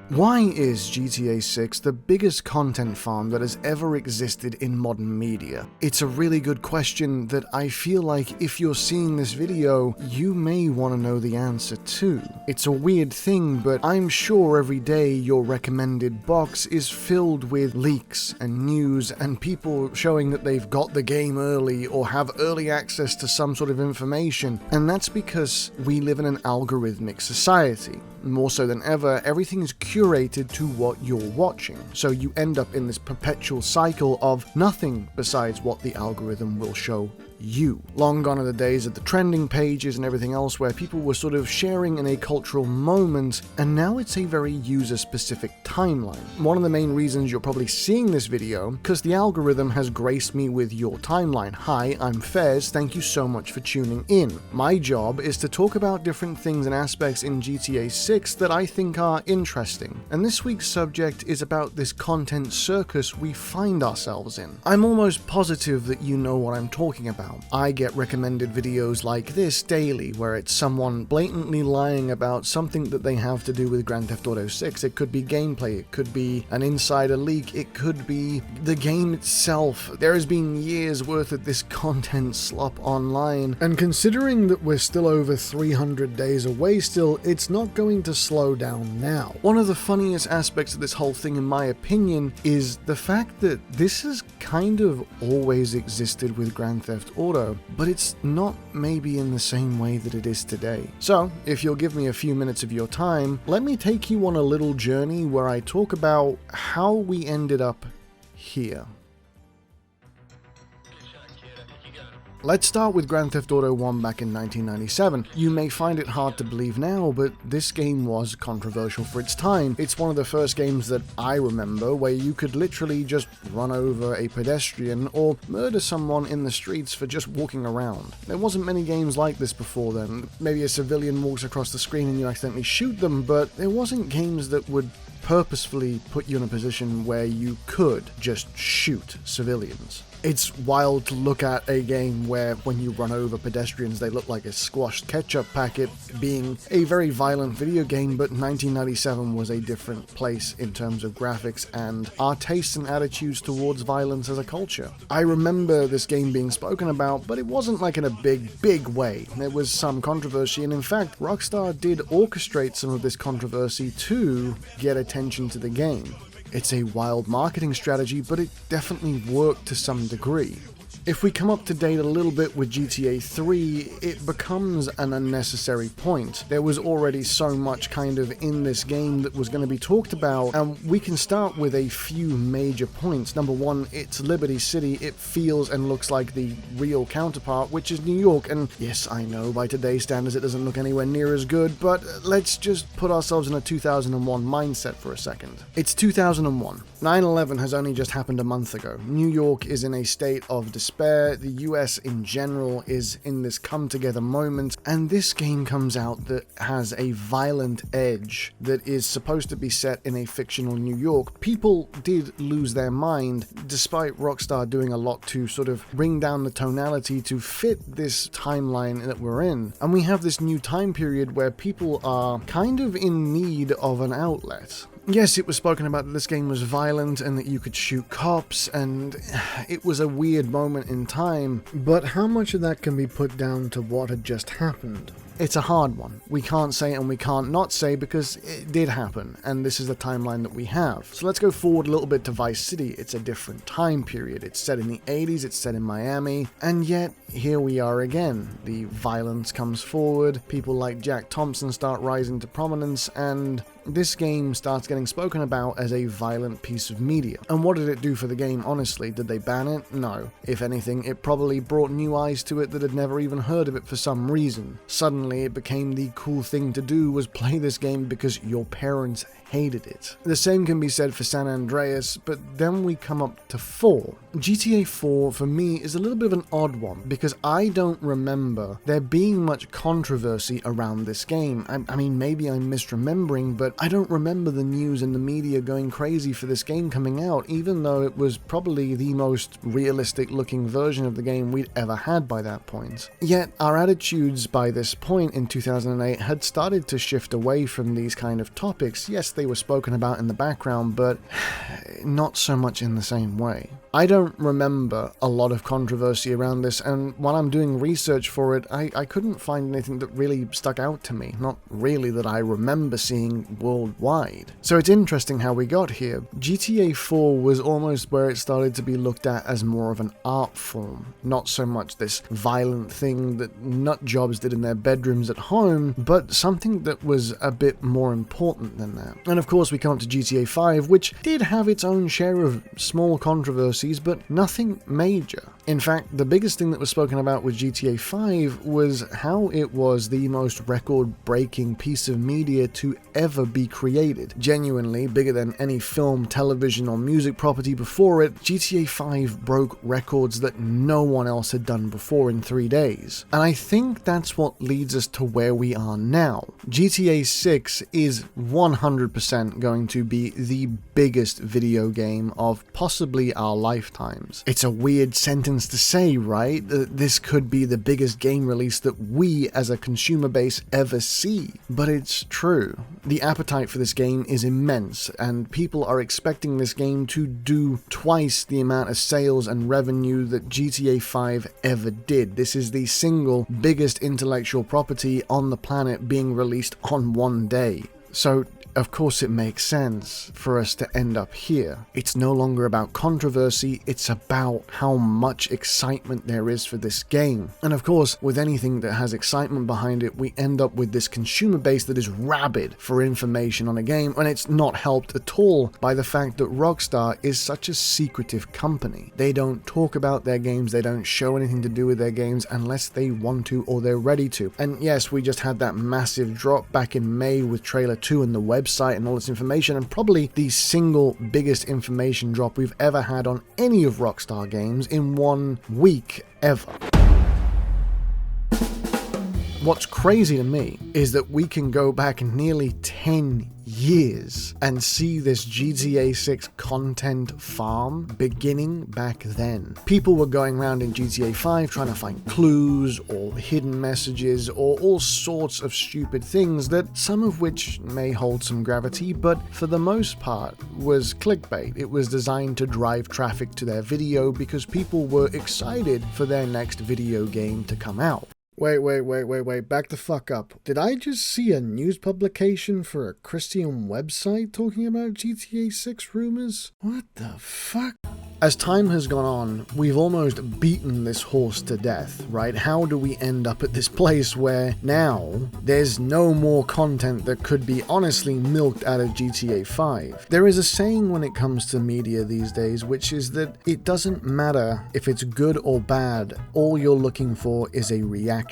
Why is GTA 6 the biggest content farm that has ever existed in modern media? It's a really good question that I feel like if you're seeing this video, you may want to know the answer to. It's a weird thing, but I'm sure every day your recommended box is filled with leaks and news and people showing that they've got the game early or have early access to some sort of information, and that's because we live in an algorithmic society. More so than ever, everything is curated to what you're watching, so you end up in this perpetual cycle of nothing besides what the algorithm will show you. Long gone are the days of the trending pages and everything else where people were sort of sharing in a cultural moment, and now it's a very user-specific timeline. One of the main reasons you're probably seeing this video, because the algorithm has graced me with your timeline. Hi, I'm Fez, thank you so much for tuning in. My job is to talk about different things and aspects in GTA 6 that I think are interesting, and this week's subject is about this content circus we find ourselves in. I'm almost positive that you know what I'm talking about. I get recommended videos like this daily, where it's someone blatantly lying about something that they have to do with Grand Theft Auto 6. It could be gameplay, it could be an insider leak, it could be the game itself. There has been years worth of this content slop online, and considering that we're still over 300 days away still, it's not going to slow down now. One of the funniest aspects of this whole thing, in my opinion, is the fact that this has kind of always existed with Grand Theft Auto, but it's not maybe in the same way that it is today. So, if you'll give me a few minutes of your time, let me take you on a little journey where I talk about how we ended up here. Let's start with Grand Theft Auto 1 back in 1997. You may find it hard to believe now, but this game was controversial for its time. It's one of the first games that I remember where you could literally just run over a pedestrian or murder someone in the streets for just walking around. There wasn't many games like this before then. Maybe a civilian walks across the screen and you accidentally shoot them, but there wasn't games that would purposefully put you in a position where you could just shoot civilians. It's wild to look at a game where when you run over pedestrians they look like a squashed ketchup packet, being a very violent video game, but 1997 was a different place in terms of graphics and our tastes and attitudes towards violence as a culture. I remember this game being spoken about, but it wasn't like in a big way. There was some controversy, and in fact Rockstar did orchestrate some of this controversy to get attention to the game. It's a wild marketing strategy, but it definitely worked to some degree. If we come up to date a little bit with GTA 3, it becomes an unnecessary point. There was already so much kind of in this game that was going to be talked about, and we can start with a few major points. Number one, it's Liberty City. It feels and looks like the real counterpart, which is New York, and yes, I know by today's standards it doesn't look anywhere near as good, but let's just put ourselves in a 2001 mindset for a second. It's 2001. 9/11 has only just happened a month ago. New York is in a state of despair. The US in general is in this come-together moment, and this game comes out that has a violent edge that is supposed to be set in a fictional New York. People did lose their mind, despite Rockstar doing a lot to sort of bring down the tonality to fit this timeline that we're in. And we have this new time period where people are kind of in need of an outlet. Yes, it was spoken about that this game was violent and that you could shoot cops, and it was a weird moment in time, but how much of that can be put down to what had just happened? It's a hard one. We can't say and we can't not say because it did happen, and this is the timeline that we have. So let's go forward a little bit to Vice City. It's a different time period. It's set in the 80s, it's set in Miami, and yet here we are again. The violence comes forward, people like Jack Thompson start rising to prominence, and this game starts getting spoken about as a violent piece of media. And what did it do for the game, honestly? Did they ban it? No. If anything, it probably brought new eyes to it that had never even heard of it for some reason. Suddenly, it became the cool thing to do was play this game because your parents hated it. The same can be said for San Andreas, but then we come up to 4. GTA 4 for me is a little bit of an odd one because I don't remember there being much controversy around this game. I mean, maybe I'm misremembering, but I don't remember the news and the media going crazy for this game coming out, even though it was probably the most realistic looking version of the game we'd ever had by that point. Yet our attitudes by this point point in 2008 had started to shift away from these kind of topics. Yes, they were spoken about in the background, but not so much in the same way. I don't remember a lot of controversy around this, and while I'm doing research for it, I couldn't find anything that really stuck out to me. Not really that I remember seeing worldwide. So it's interesting how we got here. GTA 4 was almost where it started to be looked at as more of an art form, not so much this violent thing that nut jobs did in their bedrooms at home, but something that was a bit more important than that. And of course we come up to GTA 5, which did have its own share of small controversies, but nothing major. In fact, the biggest thing that was spoken about with GTA 5 was how it was the most record-breaking piece of media to ever be created. Genuinely bigger than any film, television, or music property before it, GTA 5 broke records that no one else had done before in 3 days. And I think that's what leads us to where we are now. GTA 6 is 100% going to be the biggest video game of possibly our lifetimes. It's a weird sentence to say, right? This could be the biggest game release that we as a consumer base ever see. But it's true. The appetite for this game is immense, and people are expecting this game to do twice the amount of sales and revenue that GTA 5 ever did. This is the single biggest intellectual property on the planet being released on one day. So of course it makes sense for us to end up here. It's no longer about controversy, it's about how much excitement there is for this game. And of course, with anything that has excitement behind it, we end up with this consumer base that is rabid for information on a game, and it's not helped at all by the fact that Rockstar is such a secretive company. They don't talk about their games, they don't show anything to do with their games unless they want to or they're ready to. And yes, we just had that massive drop back in May with Trailer 2 and the website and all this information, and probably the single biggest information drop we've ever had on any of Rockstar games in 1 week ever. What's crazy to me is that we can go back nearly 10 years and see this GTA 6 content farm beginning back then. People were going around in GTA 5 trying to find clues or hidden messages or all sorts of stupid things that some of which may hold some gravity, but for the most part was clickbait. It was designed to drive traffic to their video because people were excited for their next video game to come out. Wait, back the fuck up. Did I just see a news publication for a Christian website talking about GTA 6 rumors? What the fuck? As time has gone on, we've almost beaten this horse to death, right? How do we end up at this place where now there's no more content that could be honestly milked out of GTA 5? There is a saying when it comes to media these days, which is that it doesn't matter if it's good or bad, all you're looking for is a reaction.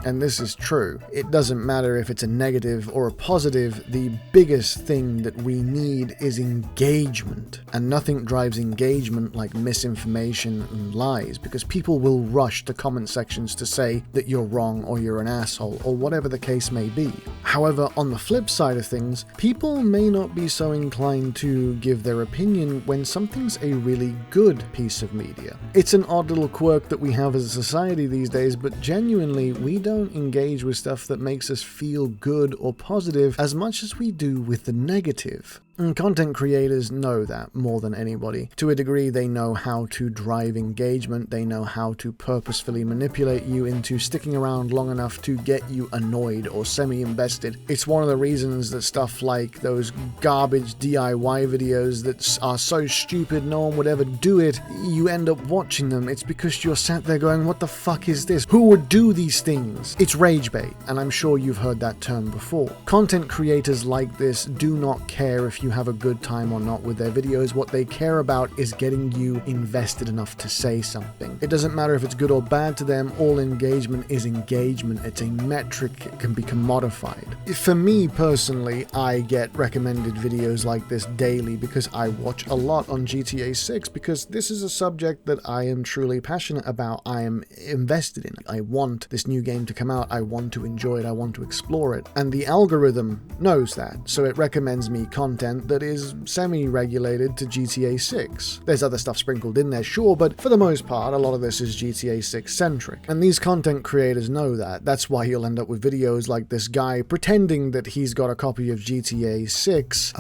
And this is true. It doesn't matter if it's a negative or a positive, the biggest thing that we need is engagement. And nothing drives engagement like misinformation and lies, because people will rush to comment sections to say that you're wrong or you're an asshole or whatever the case may be. However, on the flip side of things, people may not be so inclined to give their opinion when something's a really good piece of media. It's an odd little quirk that we have as a society these days, but genuinely, we don't engage with stuff that makes us feel good or positive as much as we do with the negative. And content creators know that more than anybody. To a degree, they know how to drive engagement, they know how to purposefully manipulate you into sticking around long enough to get you annoyed or semi-invested. It's one of the reasons that stuff like those garbage DIY videos that are so stupid no one would ever do it, you end up watching them. It's because you're sat there going, what the fuck is this? Who would do these things? It's rage bait, and I'm sure you've heard that term before. Content creators like this do not care if you have a good time or not with their videos. What they care about is getting you invested enough to say something. It doesn't matter if it's good or bad to them, all engagement is engagement. It's a metric, it can be commodified. For me personally, I get recommended videos like this daily because I watch a lot on GTA 6 because this is a subject that I am truly passionate about, I am invested in. I want this new game to come out, I want to enjoy it, I want to explore it. And the algorithm knows that, so it recommends me content content that is semi-regulated to GTA 6. There's other stuff sprinkled in there, sure, but for the most part, a lot of this is GTA 6 centric. And these content creators know that. That's why you'll end up with videos like this guy pretending that he's got a copy of GTA 6,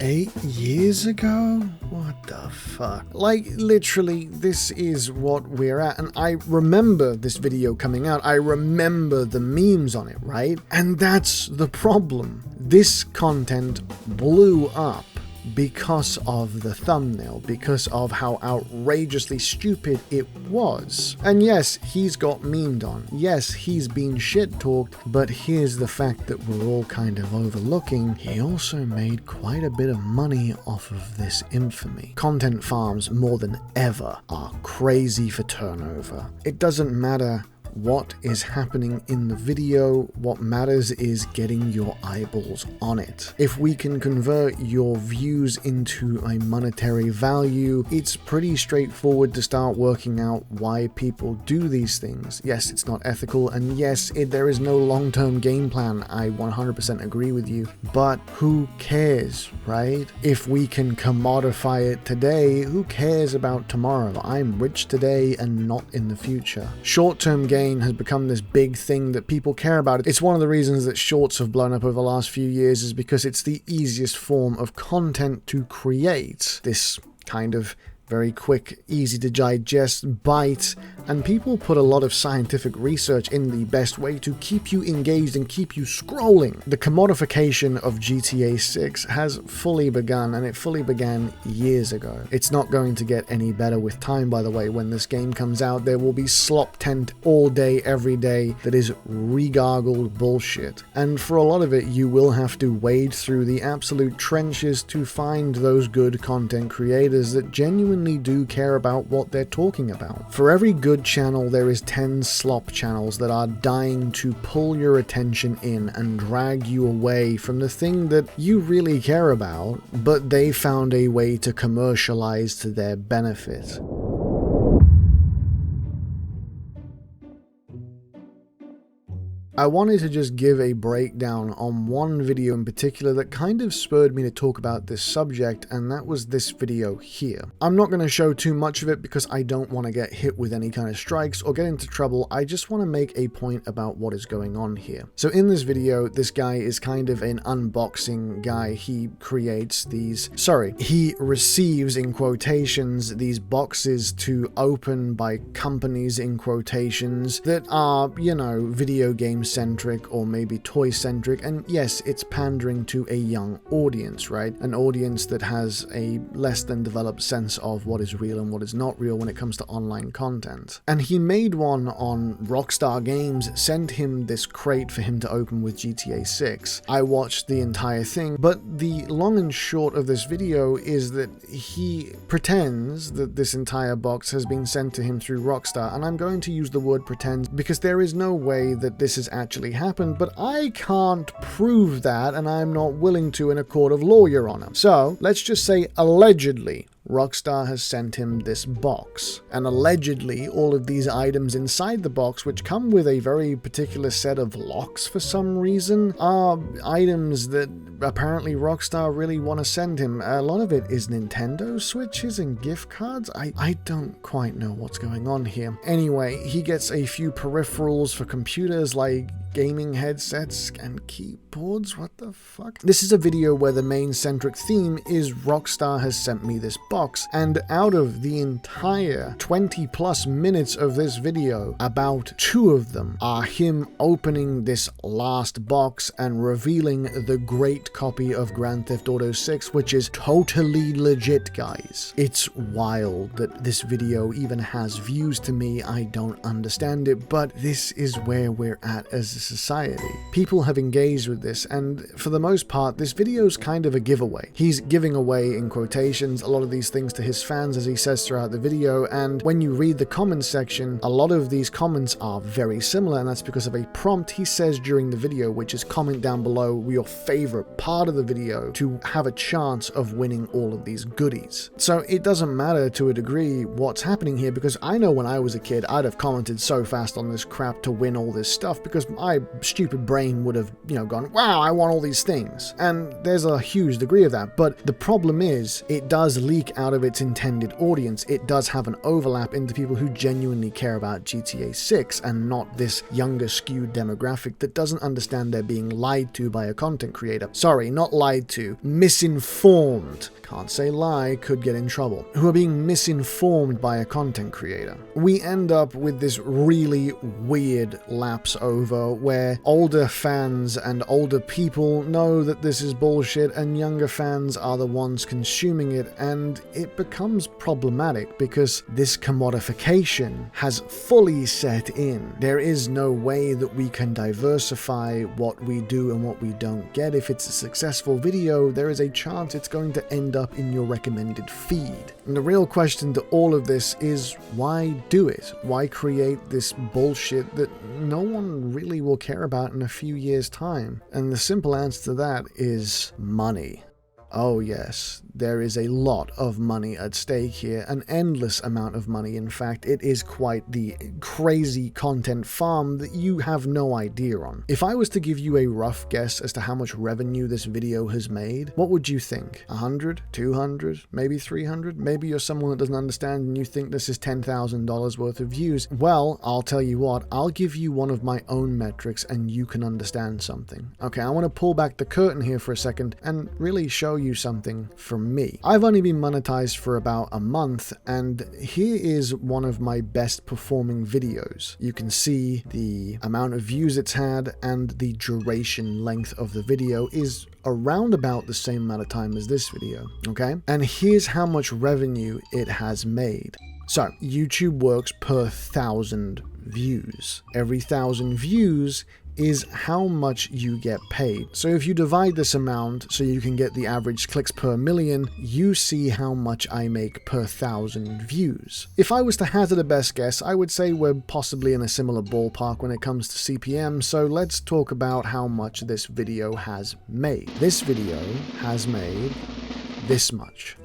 8 years ago? What the fuck? Like, literally, this is what we're at. And I remember this video coming out. I remember the memes on it, right? And that's the problem. This content blew up because of the thumbnail, because of how outrageously stupid it was. And yes, he's got memed on. Yes, he's been shit-talked, but here's the fact that we're all kind of overlooking. He also made quite a bit of money off of this infamy. Content farms, more than ever, are crazy for turnover. It doesn't matter what is happening in the video, what matters is getting your eyeballs on it. If we can convert your views into a monetary value, it's pretty straightforward to start working out why people do these things. Yes, it's not ethical, and yes, there is no long-term game plan. I 100% agree with you, but who cares, right? If we can commodify it today, who cares about tomorrow? I'm rich today and not in the future. Short-term gain has become this big thing that people care about. It's one of the reasons that shorts have blown up over the last few years, is because it's the easiest form of content to create. This kind of very quick, easy to digest bite, and people put a lot of scientific research in the best way to keep you engaged and keep you scrolling. The commodification of GTA 6 has fully begun, and it fully began years ago. It's not going to get any better with time, by the way. When this game comes out, there will be sloptent all day, every day that is regargled bullshit. And for a lot of it, you will have to wade through the absolute trenches to find those good content creators that genuinely do care about what they're talking about. For every good channel, there is 10 slop channels that are dying to pull your attention in and drag you away from the thing that you really care about, but they found a way to commercialize to their benefit. I wanted to just give a breakdown on one video in particular that kind of spurred me to talk about this subject, and that was this video here. I'm not going to show too much of it because I don't want to get hit with any kind of strikes or get into trouble. I just want to make a point about what is going on here. So in this video, this guy is kind of an unboxing guy. He receives, in quotations, these boxes to open by companies, in quotations, that are, you know, video games centric or maybe toy centric, and yes, it's pandering to a young audience, right? An audience that has a less than developed sense of what is real and what is not real when it comes to online content. And he made one on Rockstar Games, sent him this crate for him to open with GTA 6. I watched the entire thing, but the long and short of this video is that he pretends that this entire box has been sent to him through Rockstar, and I'm going to use the word pretend because there is no way that this has actually happened, but I can't prove that, and I'm not willing to in a court of law, Your Honor. So let's just say allegedly Rockstar has sent him this box, and allegedly all of these items inside the box, which come with a very particular set of locks for some reason, are items that apparently Rockstar really want to send him. A lot of it is Nintendo Switches and gift cards. I don't quite know what's going on here. Anyway, he gets a few peripherals for computers like gaming headsets and keyboards. What the fuck? This is a video where the main centric theme is Rockstar has sent me this box, and out of the entire 20 plus minutes of this video, about 2 of them are him opening this last box and revealing the great copy of Grand Theft Auto 6, which is totally legit, guys. It's wild that this video even has views to me. I don't understand it, but this is where we're at as a society. People have engaged with this, and for the most part, this video is kind of a giveaway. He's giving away, in quotations, a lot of these these things to his fans, as he says throughout the video, and when you read the comments section, a lot of these comments are very similar, and that's because of a prompt he says during the video, which is comment down below your favorite part of the video to have a chance of winning all of these goodies. So it doesn't matter to a degree what's happening here, because I know when I was a kid, I'd have commented so fast on this crap to win all this stuff, because my stupid brain would have, gone, wow, I want all these things. And there's a huge degree of that, but the problem is it does leak out of its intended audience. It does have an overlap into people who genuinely care about GTA 6 and not this younger skewed demographic that doesn't understand they're being lied to by a content creator. Sorry, not lied to, misinformed. Can't say lie, could get in trouble. Who are being misinformed by a content creator. We end up with this really weird lapse over where older fans and older people know that this is bullshit and younger fans are the ones consuming it, and it becomes problematic because this commodification has fully set in. There is no way that we can diversify what we do and what we don't get. If it's a successful video, there is a chance it's going to end up in your recommended feed. And the real question to all of this is, why do it? Why create this bullshit that no one really will care about in a few years' time? And the simple answer to that is money. Oh yes, there is a lot of money at stake here, an endless amount of money. In fact, it is quite the crazy content farm that you have no idea on. If I was to give you a rough guess as to how much revenue this video has made, what would you think? 100, 200, maybe 300? Maybe you're someone that doesn't understand and you think this is $10,000 worth of views. Well, I'll tell you what, I'll give you one of my own metrics and you can understand something. Okay, I want to pull back the curtain here for a second and really show you something from me. I've only been monetized for about a month, and here is one of my best performing videos. You can see the amount of views it's had, and the duration length of the video is around about the same amount of time as this video, okay? And here's how much revenue it has made. So, YouTube works per 1,000 views. Every 1,000 views is how much you get paid. So if you divide this amount so you can get the average clicks per million, you see how much I make per 1,000 views. If I was to hazard a best guess, I would say we're possibly in a similar ballpark when it comes to CPM, so let's talk about how much this video has made. This video has made this much.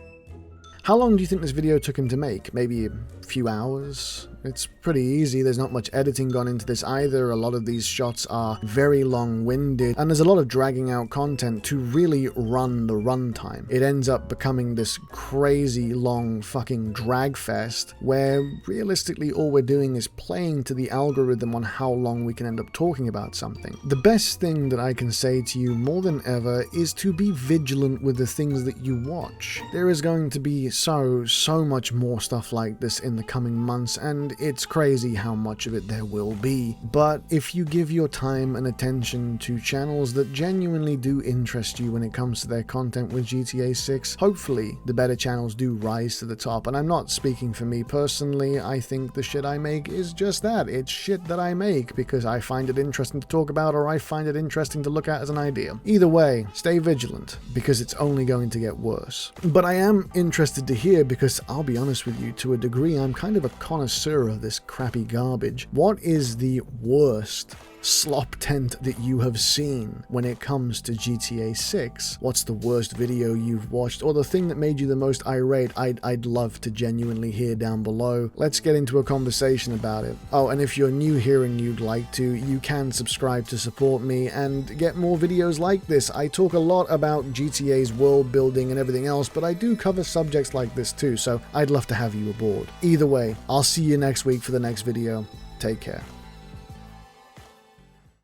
How long do you think this video took him to make? Maybe a few hours? It's pretty easy, there's not much editing gone into this either. A lot of these shots are very long-winded, and there's a lot of dragging out content to really run the runtime. It ends up becoming this crazy long fucking drag fest where realistically all we're doing is playing to the algorithm on how long we can end up talking about something. The best thing that I can say to you more than ever is to be vigilant with the things that you watch. There is going to be so much more stuff like this in the coming months, and it's crazy how much of it there will be. But if you give your time and attention to channels that genuinely do interest you when it comes to their content with GTA 6, hopefully the better channels do rise to the top. And I'm not speaking for me personally, I think the shit I make is just that. It's shit that I make because I find it interesting to talk about, or I find it interesting to look at as an idea. Either way, stay vigilant, because it's only going to get worse. But I am interested to hear, because I'll be honest with you, to a degree I'm kind of a connoisseur of this crappy garbage. What is the worst slop tent that you have seen when it comes to GTA 6? What's the worst video you've watched, or the thing that made you the most irate? I'd love to genuinely hear down below. Let's get into a conversation about it. Oh, and if you're new here and you'd like to, you can subscribe to support me and get more videos like this. I talk a lot about GTA's world building and everything else, but I do cover subjects like this too, so I'd love to have you aboard. Either way, I'll see you next week for the next video. Take care.